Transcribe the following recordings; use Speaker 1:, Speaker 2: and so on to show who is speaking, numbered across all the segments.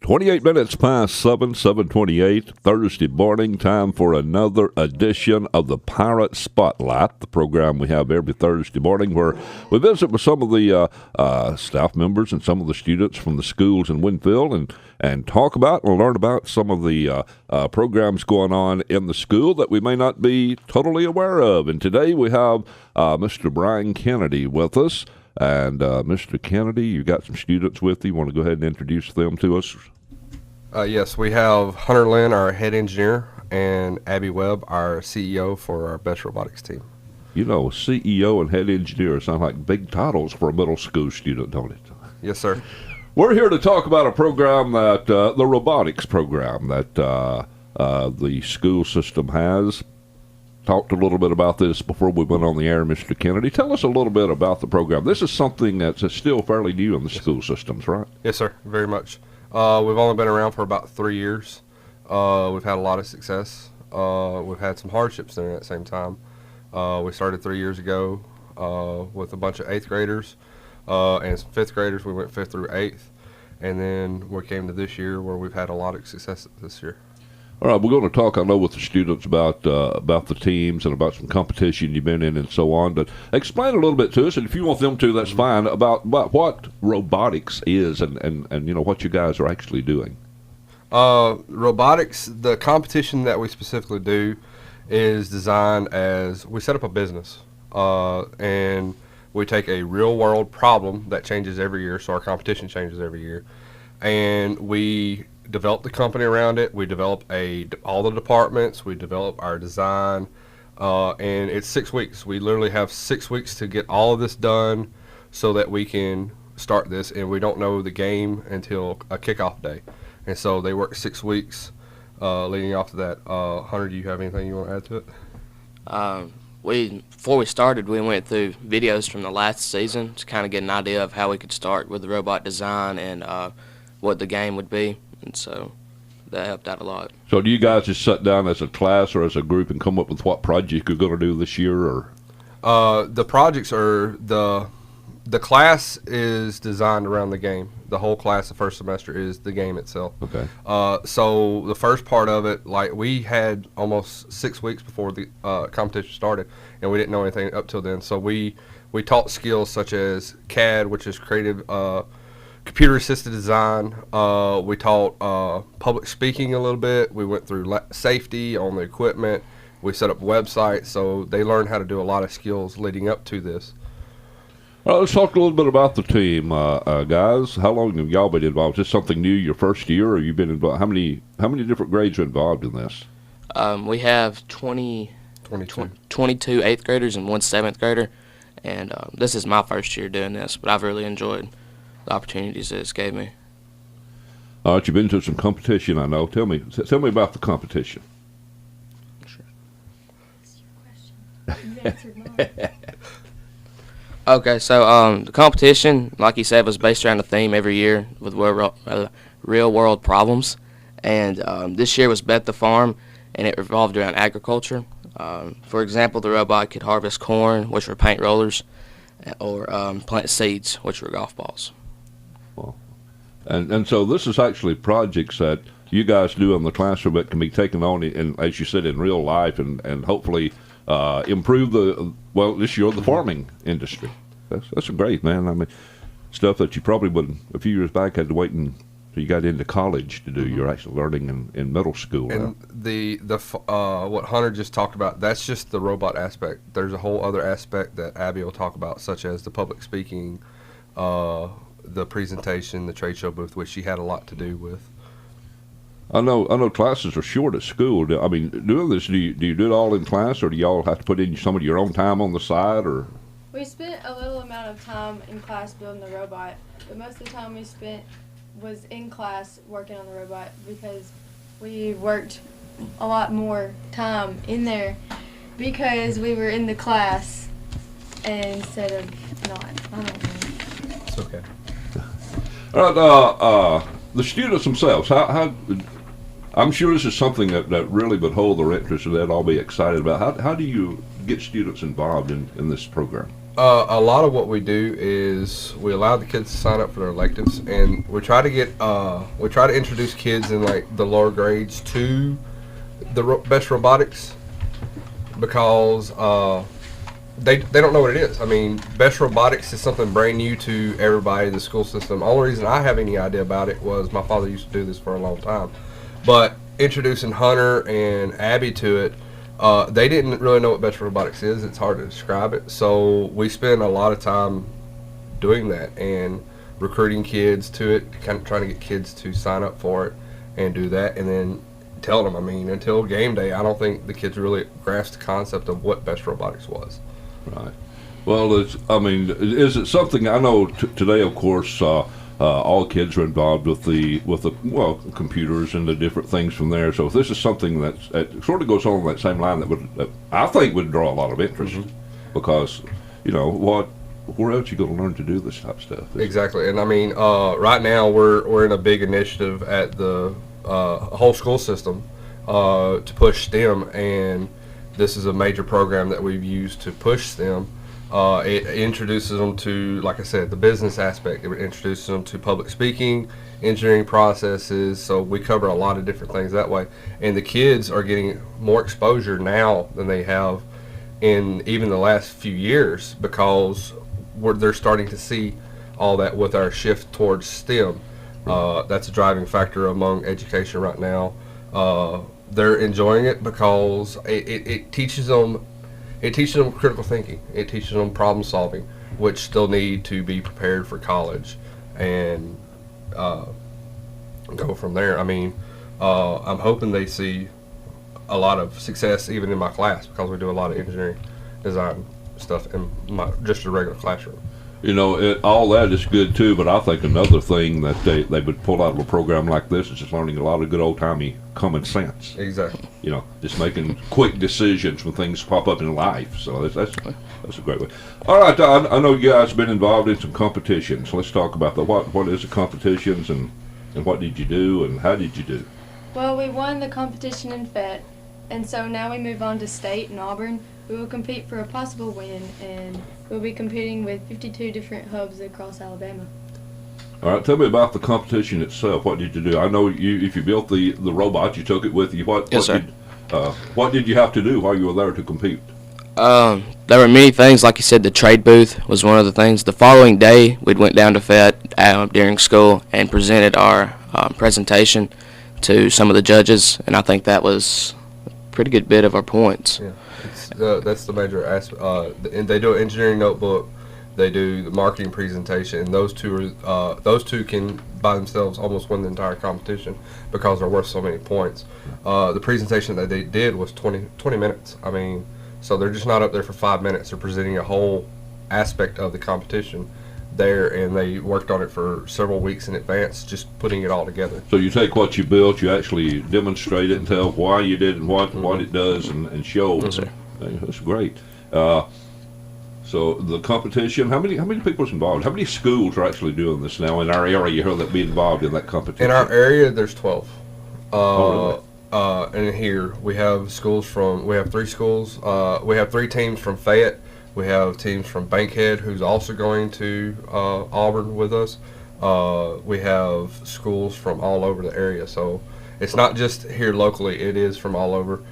Speaker 1: 28 minutes past 7, 7:28, Thursday morning, time for another edition of the Pirate Spotlight, the program we have every Thursday morning where we visit with some of the staff members and some of the students from the schools in Winfield and talk about and learn about some of the programs going on in the school that we may not be totally aware of. And today we have Mr. Brian Kennedy with us. And Mr. Kennedy, you got some students with you. You want to go ahead and introduce them to us?
Speaker 2: Yes, we have Hunter Lynn, our head engineer, and Abby Webb, our CEO for our Best Robotics team.
Speaker 1: You know, CEO and head engineer sound like big titles for a middle school student, don't it?
Speaker 2: Yes, sir.
Speaker 1: We're here to talk about a program that, the robotics program that the school system has. Talked a little bit about this before we went on the air, Mr. Kennedy. Tell us a little bit about the program. This is something that's still fairly new in the school systems, right?
Speaker 2: Yes, sir, very much. We've only been around for about 3 years. We've had a lot of success. We've had some hardships during that same time. We started 3 years ago with a bunch of 8th graders and some 5th graders. We went 5th through 8th. And then we came to this year where we've had a lot of success this year.
Speaker 1: All right, we're going to talk, I know, with the students about the teams and about some competition you've been in and so on. But explain a little bit to us, and if you want them to, that's fine, about what robotics is and you know what you guys are actually doing.
Speaker 2: Robotics, the competition that we specifically do is designed as we set up a business and we take a real world problem that changes every year, so our competition changes every year, and we develop the company around it. We develop all the departments. We develop our design, and it's 6 weeks. We literally have 6 weeks to get all of this done so that we can start this, and we don't know the game until a kickoff day. And so they work 6 weeks leading off to that. Hunter, do you have anything you want to add to it?
Speaker 3: Before we started, we went through videos from the last season to kind of get an idea of how we could start with the robot design and what the game would be. And so that helped out a lot. So
Speaker 1: do you guys just sit down as a class or as a group and come up with what project you're going to do this year? Or
Speaker 2: the projects are the class is designed around the game. The whole class the first semester is the game itself.
Speaker 1: Okay.
Speaker 2: So the first part of it, like we had almost 6 weeks before the competition started, and we didn't know anything up till then. So we taught skills such as CAD, which is creative computer-assisted design. We taught public speaking a little bit. We went through safety on the equipment. We set up websites, so they learned how to do a lot of skills leading up to this.
Speaker 1: All right, let's talk a little bit about the team, guys. How long have y'all been involved? Is this something new, your first year, or you've been involved? How many different grades are involved in this?
Speaker 3: We have 22 8th graders and one 7th grader, and this is my first year doing this, but I've really enjoyed the opportunities that it's gave me.
Speaker 1: All right, you've been to some competition, I know. Tell me about the competition.
Speaker 3: Sure.
Speaker 4: That's your question. You answered mine.
Speaker 3: Okay, so the competition, like you said, was based around a theme every year with real world problems, and this year was Bet the Farm, and it revolved around agriculture. For example, the robot could harvest corn, which were paint rollers, or plant seeds, which were golf balls.
Speaker 1: Well, and so this is actually projects that you guys do in the classroom that can be taken on, in, as you said, in real life, and hopefully improve this year the farming industry. That's great, man. I mean, stuff that you probably would a few years back had to wait until you got into college to do. You're actually learning in middle school.
Speaker 2: And what Hunter just talked about, that's just the robot aspect. There's a whole other aspect that Abby will talk about, such as the public speaking, the presentation, the trade show booth, which she had a lot to do with.
Speaker 1: I know classes are short at school. I mean, doing this, do you do it all in class, or do y'all have to put in some of your own time on the side? Or
Speaker 4: We spent a little amount of time in class building the robot, but most of the time we spent was in class working on the robot because we worked a lot more time in there because we were in the class instead of not. I don't know.
Speaker 2: It's okay.
Speaker 1: All right, the students themselves, how I'm sure this is something that really would hold their interest and they'd all be excited about. How do you get students involved in this program?
Speaker 2: A lot of what we do is we allow the kids to sign up for their electives, and we try to introduce kids in like the lower grades to the best robotics because they don't know what it is. I mean, best robotics is something brand new to everybody in the school system. The only reason I have any idea about it was my father used to do this for a long time, but introducing Hunter and Abby to it. They didn't really know what best robotics is. It's hard to describe it. So we spend a lot of time doing that and recruiting kids to it, kind of trying to get kids to sign up for it and do that, and then telling them. I mean, until game day, I don't think the kids really grasped the concept of what best robotics was.
Speaker 1: Right. Well, is it something I know today? Of course, all kids are involved with the computers and the different things from there. So if this is something that sort of goes on that same line that I think would draw a lot of interest because where else you going to learn to do this type of stuff?
Speaker 2: Exactly, and I mean, right now we're in a big initiative at the whole school system to push STEM, and this is a major program that we've used to push STEM. It introduces them to, like I said, the business aspect. It introduces them to public speaking, engineering processes. So we cover a lot of different things that way. And the kids are getting more exposure now than they have in even the last few years because they're starting to see all that with our shift towards STEM. That's a driving factor among education right now. They're enjoying it because it teaches them. It teaches them critical thinking. It teaches them problem solving, which they'll need to be prepared for college, and go from there. I mean, I'm hoping they see a lot of success even in my class because we do a lot of engineering design stuff in just a regular classroom.
Speaker 1: All that is good too, but I think another thing that they would pull out of a program like this is just learning a lot of good old-timey common sense.
Speaker 2: Exactly.
Speaker 1: Just making quick decisions when things pop up in life. So that's a great way. All right, I know you guys have been involved in some competitions. Let's talk about that. What is the competitions and what did you do and how did you do?
Speaker 4: Well, we won the competition in FET, and so now we move on to state in Auburn. We will compete for a possible win, and we'll be competing with 52 different hubs across Alabama.
Speaker 1: All right, tell me about the competition itself. What did you do? I know if you built the robot, you took it with you. What did you have to do while you were there to compete?
Speaker 3: There were many things. Like you said, the trade booth was one of the things. The following day, we went down to FET during school and presented our presentation to some of the judges, and I think that was a pretty good bit of our points.
Speaker 2: Yeah. That's the major aspect. And they do an engineering notebook. They do the marketing presentation, and those two can by themselves almost win the entire competition because they're worth so many points. The presentation that they did was 20 minutes. I mean, so they're just not up there for 5 minutes. They're presenting a whole aspect of the competition there, and they worked on it for several weeks in advance, just putting it all together.
Speaker 1: So you take what you built, you actually demonstrate it and tell why you did and what it does and show.
Speaker 3: Yes, sir.
Speaker 1: That's great. So the competition, how many people is involved? How many schools are actually doing this now in our area here that be involved in that competition?
Speaker 2: In our area, there's 12.
Speaker 1: Oh, really?
Speaker 2: And here we have we have 3 schools. We have 3 teams from Fayette. We have teams from Bankhead, who's also going to Auburn with us. We have schools from all over the area. So it's not just here locally, it is from all over.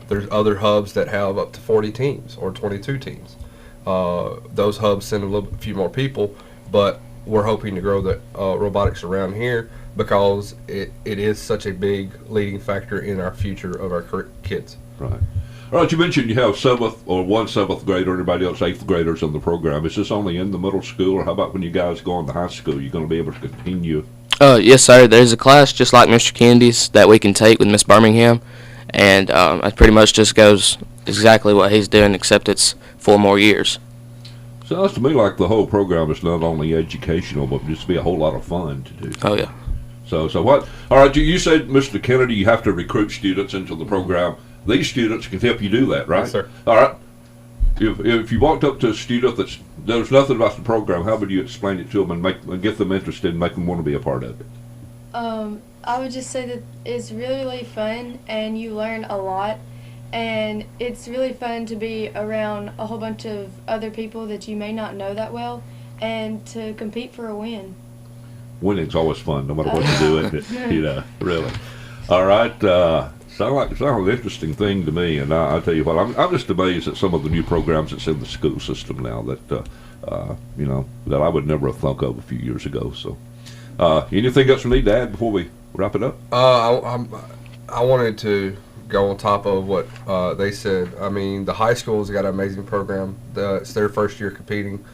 Speaker 2: There's other hubs that have up to 40 teams or 22 teams. Those hubs send a few more people, but we're hoping to grow the robotics around here because it is such a big leading factor in our future of our kids.
Speaker 1: Right. All right, you mentioned you have 7th grader, everybody else 8th graders in the program. Is this only in the middle school, or how about when you guys go on to high school? You're going to be able to continue?
Speaker 3: Yes, sir. There's a class just like Mr. Kennedy's that we can take with Miss Birmingham, and it pretty much just goes exactly what he's doing, except it's 4 more years.
Speaker 1: Sounds to me like the whole program is not only educational, but just be a whole lot of fun to do.
Speaker 3: Oh, yeah.
Speaker 1: So what? All right, you said, Mr. Kennedy, you have to recruit students into the program. These students can help you do that, right?
Speaker 2: Yes, sir.
Speaker 1: All right. If you walked up to a student that knows nothing about the program, how would you explain it to them and get them interested and make them want to be a part of it?
Speaker 4: I would just say that it's really, really fun, and you learn a lot. and it's really fun to be around a whole bunch of other people that you may not know that well, and to compete for a win.
Speaker 1: Winning's always fun, no matter what you do, isn't it? You know, really. All right. Sound like an interesting thing to me, and I tell you what, I'm just amazed at some of the new programs that's in the school system now that you know, that I would never have thunk of a few years ago. So, anything else we need to add before we wrap it up?
Speaker 2: I wanted to go on top of what they said. I mean, the high school's got an amazing program. It's their first year competing.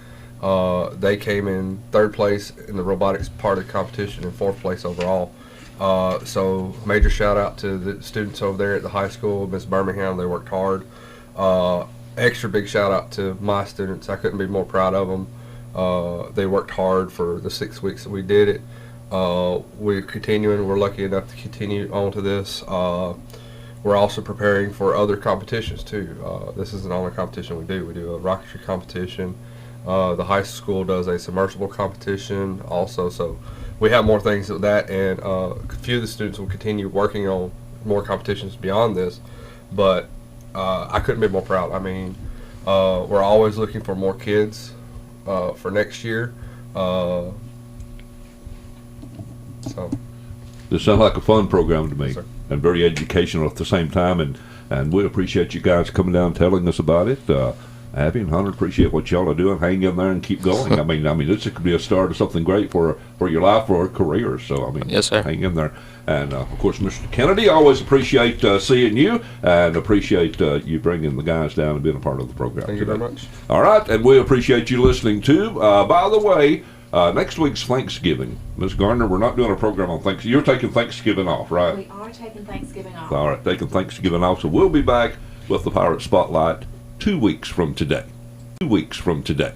Speaker 2: They came in 3rd place in the robotics part of the competition and 4th place overall. So major shout out to the students over there at the high school, Miss Birmingham. They worked hard. Extra big shout out to my students. I couldn't be more proud of them. They worked hard for the 6 weeks that we did it. We're continuing. We're lucky enough to continue on to this. We're also preparing for other competitions too. This isn't the only competition we do. We do a rocketry competition. The high school does a submersible competition also. So we have more things than that, and a few of the students will continue working on more competitions beyond this. But I couldn't be more proud. I mean, we're always looking for more kids for next year. So.
Speaker 1: This sounds like a fun program to me,
Speaker 2: Sir.
Speaker 1: And very educational at the same time. And we appreciate you guys coming down and telling us about it. Abby and Hunter, appreciate what y'all are doing. Hang in there and keep going. I mean, this could be a start of something great for your life or career. So, I mean,
Speaker 3: Yes, sir.
Speaker 1: Hang in there. And, of course, Mr. Kennedy, always appreciate seeing you and appreciate you bringing the guys down and being a part of the program.
Speaker 2: Thank you very much.
Speaker 1: All right, and we appreciate you listening, too. By the way, next week's Thanksgiving. Ms. Gardner, we're not doing a program on Thanksgiving. You're taking Thanksgiving off, right?
Speaker 5: We are taking Thanksgiving off.
Speaker 1: All right, taking Thanksgiving off. So we'll be back with the Pirate Spotlight 2 weeks from today. 2 weeks from today.